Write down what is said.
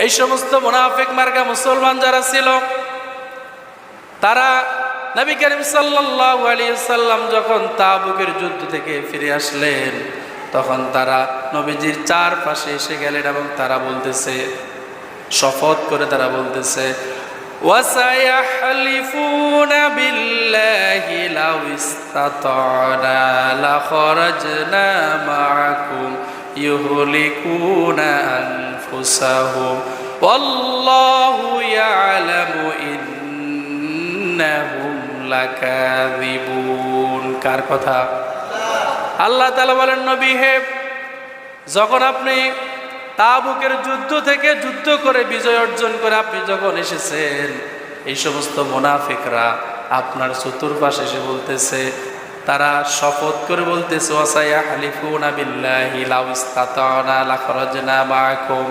এই সমস্ত মুনাফিক মার্কা মুসলমান যারা ছিল, তারা নবী করিম সাল্লাল্লাহু আলাইহি ওয়াসাল্লাম যখন তাবুকের যুদ্ধ থেকে ফিরে আসলেন, তখন তারা নবীজির চারপাশে এসে গেলেন এবং তারা বলতেছে, শপথ করে তারা বলতেছে, وَسَيَحْلِفُونَ بِاللَّهِ لَوِ اسْتَطَعْنَا لَخَرَجْنَا مَعَكُمْ يُهْلِكُونَ أَنفُسَهُمْ وَاللَّهُ يَعْلَمُ إِنَّهُمْ لَكَاذِبُونَ। কার কথা? আল্লাহ তাআলা বলেন, নবী হে, যখন আপনি তাবুকের যুদ্ধ থেকে যুদ্ধ করে বিজয় অর্জন করে আপনি যখন এসেছেন, এই সমস্ত মুনাফিকরা আপনার চতুর্পাশে এসে বলতেছে, তারা শপথ করে বলতেছে, ওয়াসায়াহলিফুনা বিল্লাহি লাউ ইসতাতা'না লাখরাজনা মাআকুম